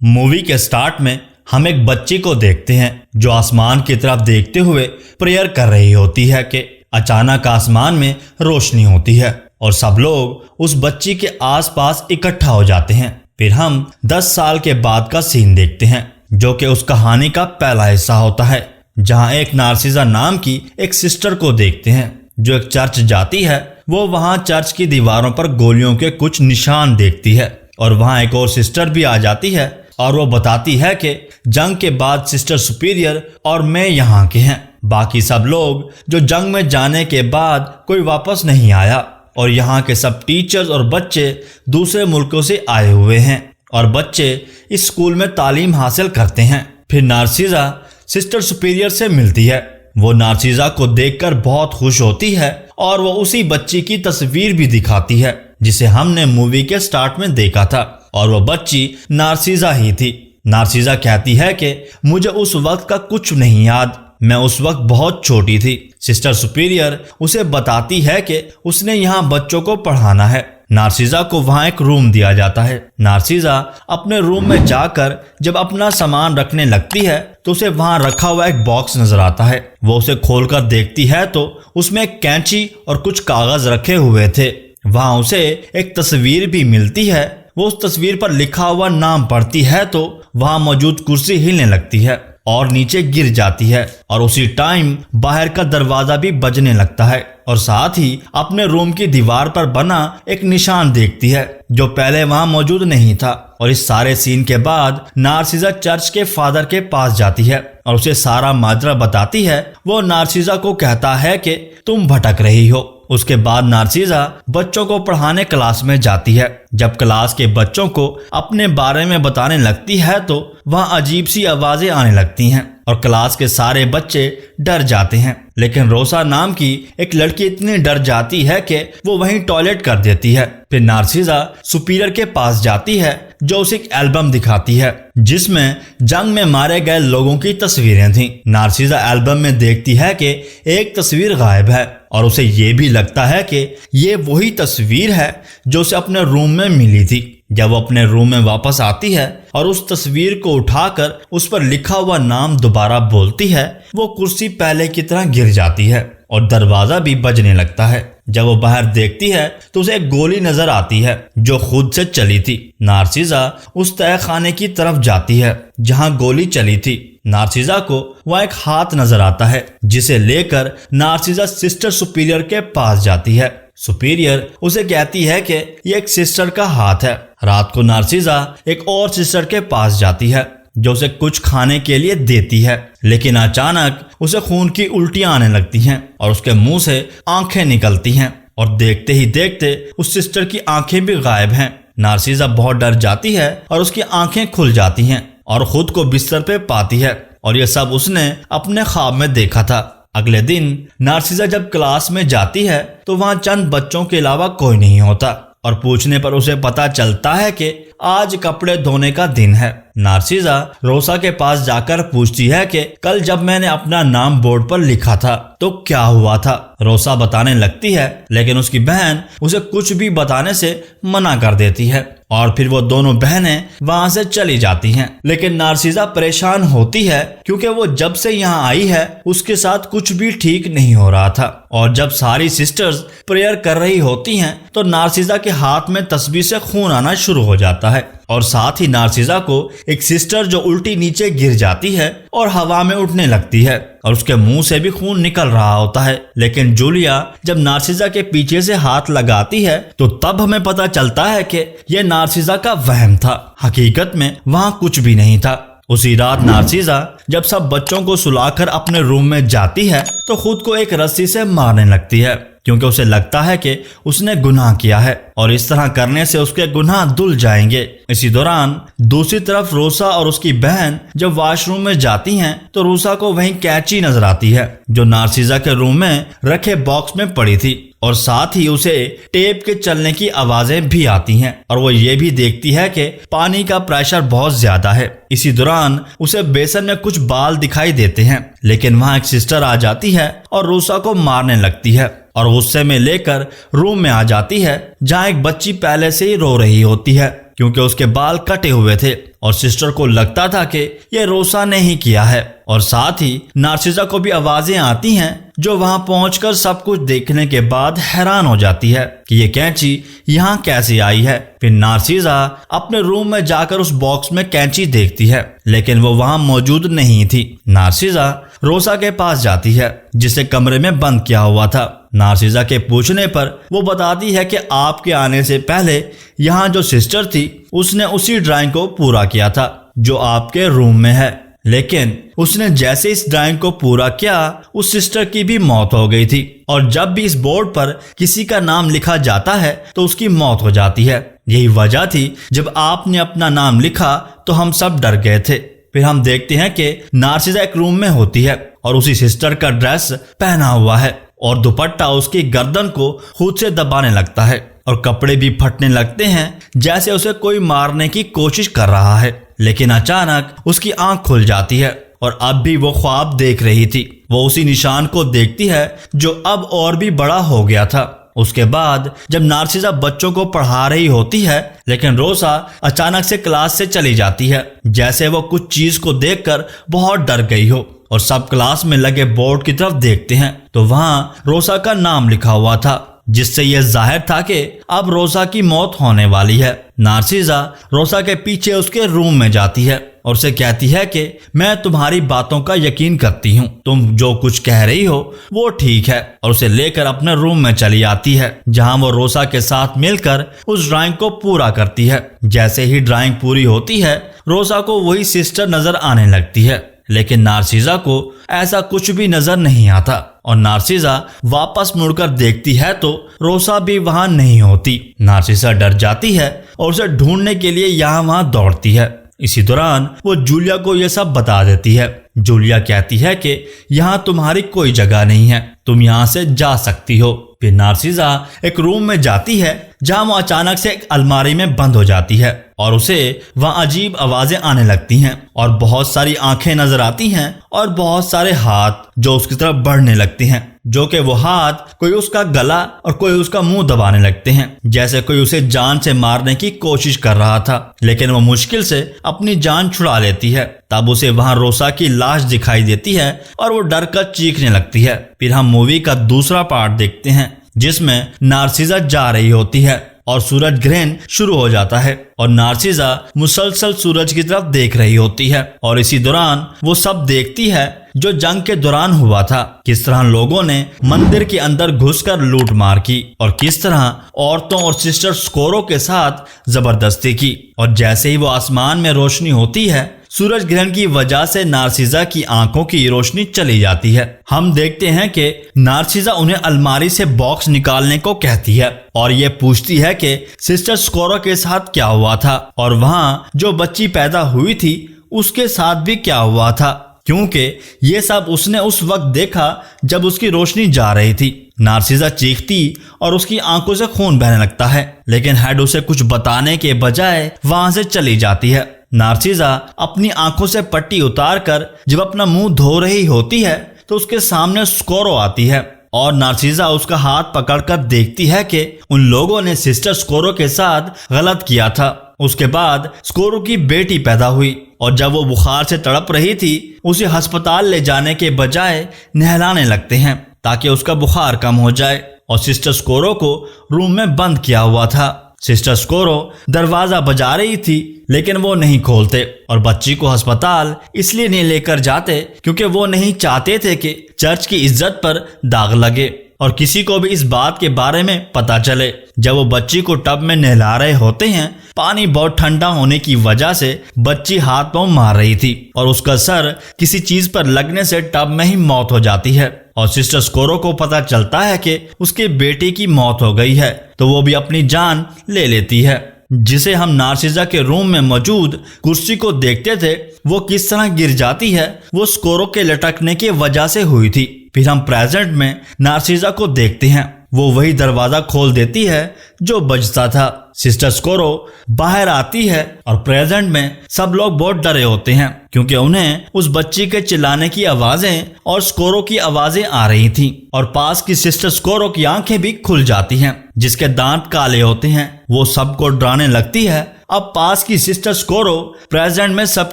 Movie کے start میں ہم ایک بچی کو دیکھتے ہیں جو آسمان کی طرف دیکھتے ہوئے پریئر کر رہی ہوتی ہے کہ اچانک آسمان میں روشنی ہوتی ہے اور سب لوگ اس بچی کے آس پاس اکٹھا ہو جاتے ہیں۔ پھر ہم 10 سال کے بعد کا سین دیکھتے ہیں جو کہ اس کہانی کا پہلا حصہ ہوتا ہے، جہاں ایک نارسیزا نام کی ایک سسٹر کو دیکھتے ہیں جو ایک چرچ جاتی ہے۔ وہ وہاں چرچ کی دیواروں پر گولیوں کے کچھ نشان دیکھتی ہے اور وہاں ایک اور سسٹر بھی آ جاتی ہے اور وہ بتاتی ہے کہ جنگ کے بعد سسٹر سپیریئر اور میں یہاں کے ہیں۔ باقی سب لوگ جو جنگ میں جانے کے بعد کوئی واپس نہیں آیا اور یہاں کے سب ٹیچرز اور بچے دوسرے ملکوں سے آئے ہوئے ہیں اور بچے اس اسکول میں تعلیم حاصل کرتے ہیں۔ پھر نارسیزا سسٹر سپیریئر سے ملتی ہے۔ وہ نارسیزا کو دیکھ کر بہت خوش ہوتی ہے اور وہ اسی بچی کی تصویر بھی دکھاتی ہے جسے ہم نے مووی کے سٹارٹ میں دیکھا تھا، اور وہ بچی نارسیزا ہی تھی۔ نارسیزا کہتی ہے کہ مجھے اس وقت کا کچھ نہیں یاد، میں اس وقت بہت چھوٹی تھی۔ سسٹر سپیریئر اسے بتاتی ہے کہ اس نے یہاں بچوں کو پڑھانا ہے۔ نارسیزا کو وہاں ایک روم دیا جاتا ہے۔ نارسیزا اپنے روم میں جا کر جب اپنا سامان رکھنے لگتی ہے تو اسے وہاں رکھا ہوا ایک باکس نظر آتا ہے۔ وہ اسے کھول کر دیکھتی ہے تو اس میں ایک کینچی اور کچھ کاغذ رکھے ہوئے تھے۔ وہاں اسے ایک تصویر بھی ملتی ہے۔ وہ اس تصویر پر لکھا ہوا نام پڑھتی ہے تو وہاں موجود کرسی ہلنے لگتی ہے اور نیچے گر جاتی ہے، اور اسی ٹائم باہر کا دروازہ بھی بجنے لگتا ہے، اور ساتھ ہی اپنے روم کی دیوار پر بنا ایک نشان دیکھتی ہے جو پہلے وہاں موجود نہیں تھا۔ اور اس سارے سین کے بعد نارسیزا چرچ کے فادر کے پاس جاتی ہے اور اسے سارا ماجرا بتاتی ہے۔ وہ نارسیزا کو کہتا ہے کہ تم بھٹک رہی ہو۔ اس کے بعد نارسیزا بچوں کو پڑھانے کلاس میں جاتی ہے۔ جب کلاس کے بچوں کو اپنے بارے میں بتانے لگتی ہے تو وہاں عجیب سی آوازیں آنے لگتی ہیں اور کلاس کے سارے بچے ڈر جاتے ہیں، لیکن روسا نام کی ایک لڑکی اتنی ڈر جاتی ہے کہ وہ وہیں ٹوائلٹ کر دیتی ہے۔ پھر نارسیزا سپیریئر کے پاس جاتی ہے جو اسے ایک البم دکھاتی ہے جس میں جنگ میں مارے گئے لوگوں کی تصویریں تھیں۔ نارسیزا البم میں دیکھتی ہے کہ ایک تصویر غائب ہے اور اسے یہ بھی لگتا ہے کہ یہ وہی تصویر ہے جو اسے اپنے روم میں ملی تھی۔ جب وہ اپنے روم میں واپس آتی ہے اور اس تصویر کو اٹھا کر اس پر لکھا ہوا نام دوبارہ بولتی ہے، وہ کرسی پہلے کی طرح گر جاتی ہے اور دروازہ بھی بجنے لگتا ہے۔ جب وہ باہر دیکھتی ہے تو اسے ایک گولی نظر آتی ہے جو خود سے چلی تھی۔ نارسیزا اس تہہ خانے کی طرف جاتی ہے جہاں گولی چلی تھی۔ نارسیزا کو وہاں ایک ہاتھ نظر آتا ہے جسے لے کر نارسیزا سسٹر سپیریئر کے پاس جاتی ہے۔ سپیریئر اسے کہتی ہے کہ یہ ایک سسٹر کا ہاتھ ہے۔ رات کو نارسیزا ایک اور سسٹر کے پاس جاتی ہے جو اسے کچھ کھانے کے لیے دیتی ہے، لیکن اچانک اسے خون کی الٹیاں آنے لگتی ہیں اور اس کے منہ سے آنکھیں نکلتی ہیں، اور دیکھتے ہی دیکھتے اس سسٹر کی آنکھیں بھی غائب ہیں۔ نارسیزا بہت ڈر جاتی ہے اور اس کی آنکھیں کھل جاتی ہیں اور خود کو بستر پہ پاتی ہے، اور یہ سب اس نے اپنے خواب میں دیکھا تھا۔ اگلے دن نارسیزا جب کلاس میں جاتی ہے تو وہاں چند بچوں کے علاوہ کوئی نہیں ہوتا، اور پوچھنے پر اسے پتا چلتا ہے کہ آج کپڑے دھونے کا دن ہے۔ نارسیزا روسا کے پاس جا کر پوچھتی ہے کہ کل جب میں نے اپنا نام بورڈ پر لکھا تھا تو کیا ہوا تھا۔ روسا بتانے لگتی ہے لیکن اس کی بہن اسے کچھ بھی بتانے سے منع کر دیتی ہے، اور پھر وہ دونوں بہنیں وہاں سے چلی جاتی ہیں۔ لیکن نارسیزا پریشان ہوتی ہے کیونکہ وہ جب سے یہاں آئی ہے اس کے ساتھ کچھ بھی ٹھیک نہیں ہو رہا تھا، اور جب ساری سسٹرز پریئر کر رہی ہوتی ہیں تو نارسیزا کے ہاتھ میں تسبیح سے خون آنا شروع ہو جاتا ہے، اور ساتھ ہی نارسیزا کو ایک سسٹر جو الٹی نیچے گر جاتی ہے اور ہوا میں اٹھنے لگتی ہے، اور اس کے منہ سے بھی خون نکل رہا ہوتا ہے۔ لیکن جولیا جب نارسیزا کے پیچھے سے ہاتھ لگاتی ہے تو تب ہمیں پتہ چلتا ہے کہ یہ نارسیزا کا وہم تھا، حقیقت میں وہاں کچھ بھی نہیں تھا۔ اسی رات نارسیزا جب سب بچوں کو سلا کر اپنے روم میں جاتی ہے تو خود کو ایک رسی سے مارنے لگتی ہے کیونکہ اسے لگتا ہے کہ اس نے گناہ کیا ہے اور اس طرح کرنے سے اس کے گناہ دھل جائیں گے۔ اسی دوران دوسری طرف روسا اور اس کی بہن جب واش روم میں جاتی ہیں تو روسا کو وہیں کینچی نظر آتی ہے جو نارسیزا کے روم میں رکھے باکس میں پڑی تھی، اور ساتھ ہی اسے ٹیپ کے چلنے کی آوازیں بھی آتی ہیں، اور وہ یہ بھی دیکھتی ہے کہ پانی کا پریشر بہت زیادہ ہے۔ اسی دوران اسے بیسن میں کچھ بال دکھائی دیتے ہیں، لیکن وہاں ایک سسٹر آ جاتی ہے اور روسا کو مارنے لگتی ہے، اور غصے میں لے کر روم میں آ جاتی ہے جہاں ایک بچی پہلے سے ہی رو رہی ہوتی ہے کیونکہ اس کے بال کٹے ہوئے تھے اور سسٹر کو لگتا تھا کہ یہ روسا نے ہی کیا ہے، اور ساتھ ہی نارسیزا کو بھی آوازیں آتی ہیں جو وہاں پہنچ کر سب کچھ دیکھنے کے بعد حیران ہو جاتی ہے کہ یہ کینچی یہاں کیسے آئی ہے۔ پھر نارسیزا اپنے روم میں جا کر اس باکس میں کینچی دیکھتی ہے لیکن وہ وہاں موجود نہیں تھی۔ نارسیزا روسا کے پاس جاتی ہے جسے کمرے میں بند کیا ہوا تھا۔ نارسیزا کے پوچھنے پر وہ بتاتی ہے کہ آپ کے آنے سے پہلے یہاں جو سسٹر تھی اس نے اسی ڈرائنگ کو پورا کیا تھا جو آپ کے روم میں ہے، لیکن اس نے جیسے اس ڈرائنگ کو پورا کیا اس سسٹر کی بھی موت ہو گئی تھی، اور جب بھی اس بورڈ پر کسی کا نام لکھا جاتا ہے تو اس کی موت ہو جاتی ہے۔ یہی وجہ تھی جب آپ نے اپنا نام لکھا تو ہم سب ڈر گئے تھے۔ پھر ہم دیکھتے ہیں کہ نارسیزا ایک روم میں ہوتی ہے اور اسی سسٹر کا ڈریس پہنا ہوا ہے اور دوپٹہ اس کی گردن کو خود سے دبانے لگتا ہے اور کپڑے بھی پھٹنے لگتے ہیں جیسے اسے کوئی مارنے کی کوشش کر رہا ہے، لیکن اچانک اس کی آنکھ کھل جاتی ہے اور اب بھی وہ خواب دیکھ رہی تھی۔ وہ اسی نشان کو دیکھتی ہے جو اب اور بھی بڑا ہو گیا تھا۔ اس کے بعد جب نارسیزا بچوں کو پڑھا رہی ہوتی ہے لیکن روسا اچانک سے کلاس سے چلی جاتی ہے جیسے وہ کچھ چیز کو دیکھ کر بہت ڈر گئی ہو، اور سب کلاس میں لگے بورڈ کی طرف دیکھتے ہیں تو وہاں روسا کا نام لکھا ہوا تھا جس سے یہ ظاہر تھا کہ اب روسا کی موت ہونے والی ہے۔ نارسیزا روسا کے پیچھے اس کے روم میں جاتی ہے اور اسے کہتی ہے کہ میں تمہاری باتوں کا یقین کرتی ہوں، تم جو کچھ کہہ رہی ہو وہ ٹھیک ہے، اور اسے لے کر اپنے روم میں چلی آتی ہے جہاں وہ روسا کے ساتھ مل کر اس ڈرائنگ کو پورا کرتی ہے۔ جیسے ہی ڈرائنگ پوری ہوتی ہے روسا کو وہی سسٹر نظر آنے لگتی ہے، لیکن نارسیزا کو ایسا کچھ بھی نظر نہیں آتا، اور نارسیزا واپس مڑ کر دیکھتی ہے تو روسا بھی وہاں نہیں ہوتی۔ نارسیزا ڈر جاتی ہے اور اسے ڈھونڈنے کے لیے یہاں وہاں دوڑتی ہے۔ اسی دوران وہ جولیا کو یہ سب بتا دیتی ہے۔ جولیا کہتی ہے کہ یہاں تمہاری کوئی جگہ نہیں ہے، تم یہاں سے جا سکتی ہو۔ پھر نارسیزا ایک روم میں جاتی ہے جہاں وہ اچانک سے ایک الماری میں بند ہو جاتی ہے اور اسے وہاں عجیب آوازیں آنے لگتی ہیں اور بہت ساری آنکھیں نظر آتی ہیں اور بہت سارے ہاتھ جو اس کی طرف بڑھنے لگتے ہیں، جو کہ وہ ہاتھ کوئی اس کا گلا اور کوئی اس کا منہ دبانے لگتے ہیں جیسے کوئی اسے جان سے مارنے کی کوشش کر رہا تھا، لیکن وہ مشکل سے اپنی جان چھڑا لیتی ہے۔ تب اسے وہاں روسا کی لاش دکھائی دیتی ہے اور وہ ڈر کر چیخنے لگتی ہے۔ پھر ہم مووی کا دوسرا پارٹ دیکھتے ہیں جس میں نارسیزا جا رہی ہوتی ہے اور سورج گرہن شروع ہو جاتا ہے اور نارسیزا مسلسل سورج کی طرف دیکھ رہی ہوتی ہے، اور اسی دوران وہ سب دیکھتی ہے جو جنگ کے دوران ہوا تھا، کس طرح لوگوں نے مندر کے اندر گھس کر لوٹ مار کی اور کس طرح عورتوں اور سسٹر سکورو کے ساتھ زبردستی کی، اور جیسے ہی وہ آسمان میں روشنی ہوتی ہے سورج گرہن کی وجہ سے نارسیزا کی آنکھوں کی روشنی چلی جاتی ہے۔ ہم دیکھتے ہیں کہ نارسیزا انہیں الماری سے باکس نکالنے کو کہتی ہے اور یہ پوچھتی ہے کہ سسٹر سکورو کے ساتھ کیا ہوا تھا اور وہاں جو بچی پیدا ہوئی تھی اس کے ساتھ بھی کیا ہوا تھا، کیونکہ یہ سب اس نے اس وقت دیکھا جب اس کی روشنی جا رہی تھی۔ نارسیزا چیختی اور اس کی آنکھوں سے خون بہنے لگتا ہے، لیکن ہیڈ اسے کچھ بتانے کے بجائے وہاں سے چلی جاتی ہے۔ نارسیزا اپنی آنکھوں سے پٹی اتار کر جب اپنا منہ دھو رہی ہوتی ہے تو اس کے سامنے سکورو آتی ہے اور نارسیزا اس کا ہاتھ پکڑ کر دیکھتی ہے کہ ان لوگوں نے سسٹر سکورو کے ساتھ غلط کیا تھا۔ اس کے بعد سکورو کی بیٹی پیدا ہوئی اور جب وہ بخار سے تڑپ رہی تھی اسے ہسپتال لے جانے کے بجائے نہلانے لگتے ہیں تاکہ اس کا بخار کم ہو جائے، اور سسٹر سکورو کو روم میں بند کیا ہوا تھا۔ سسٹر سکورو دروازہ بجا رہی تھی لیکن وہ نہیں کھولتے اور بچی کو ہسپتال اس لیے نہیں لے کر جاتے کیونکہ وہ نہیں چاہتے تھے کہ چرچ کی عزت پر داغ لگے اور کسی کو بھی اس بات کے بارے میں پتہ چلے۔ جب وہ بچی کو ٹب میں نہلا رہے ہوتے ہیں پانی بہت ٹھنڈا ہونے کی وجہ سے بچی ہاتھ پاؤں مار رہی تھی اور اس کا سر کسی چیز پر لگنے سے ٹب میں ہی موت ہو جاتی ہے، اور سسٹر سکورو کو پتہ چلتا ہے کہ اس کے بیٹے کی موت ہو گئی ہے تو وہ بھی اپنی جان لے لیتی ہے، جسے ہم نارسیزا کے روم میں موجود کرسی کو دیکھتے تھے وہ کس طرح گر جاتی ہے وہ سکورو کے لٹکنے کی وجہ سے ہوئی تھی۔ پھر ہم پریزنٹ میں نارسیزا کو دیکھتے ہیں وہ وہی دروازہ کھول دیتی ہے جو بجتا تھا۔ سسٹر سکورو باہر آتی ہے اور پریزنٹ میں سب لوگ بہت ڈرے ہوتے ہیں کیونکہ انہیں اس بچی کے چلانے کی آوازیں اور سکورو کی آوازیں آ رہی تھیں، اور پاس کی سسٹر سکورو کی آنکھیں بھی کھل جاتی ہیں جس کے دانت کالے ہوتے ہیں۔ وہ سب کو ڈرانے لگتی ہے۔ اب پاس کی سسٹر سکورو پریزنٹ میں سب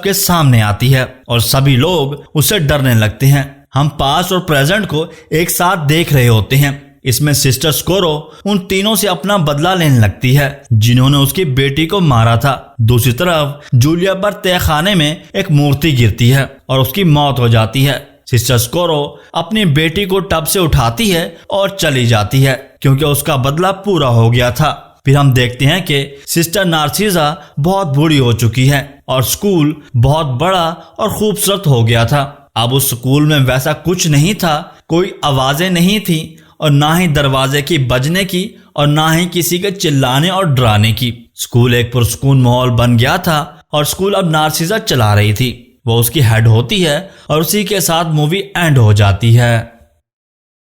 کے سامنے آتی ہے اور سبھی لوگ اسے ڈرنے لگتے ہیں۔ ہم پاس اور پریزنٹ کو ایک ساتھ دیکھ رہے ہوتے ہیں۔ اس میں سسٹر سکورو ان تینوں سے اپنا بدلہ لینے لگتی ہے جنہوں نے اس کی بیٹی کو مارا تھا۔ دوسری طرف جولیا پر تہہ خانے میں ایک مورتی گرتی ہے اور اس کی موت ہو جاتی ہے۔ سسٹر سکورو اپنی بیٹی کو ٹب سے اٹھاتی ہے اور چلی جاتی ہے کیونکہ اس کا بدلہ پورا ہو گیا تھا۔ پھر ہم دیکھتے ہیں کہ سسٹر نارسیسا بہت بوڑھی ہو چکی ہے اور اسکول بہت بڑا اور خوبصورت ہو گیا تھا۔ اب اس اسکول میں ویسا کچھ نہیں تھا، کوئی آوازیں نہیں تھیں اور نہ ہی دروازے کی بجنے کی اور نہ ہی کسی کے چلانے اور ڈرانے کی۔ اسکول ایک پرسکون ماحول بن گیا تھا اور اسکول اب نارسیسا چلا رہی تھی۔ وہ اس کی ہیڈ ہوتی ہے اور اسی کے ساتھ مووی اینڈ ہو جاتی ہے۔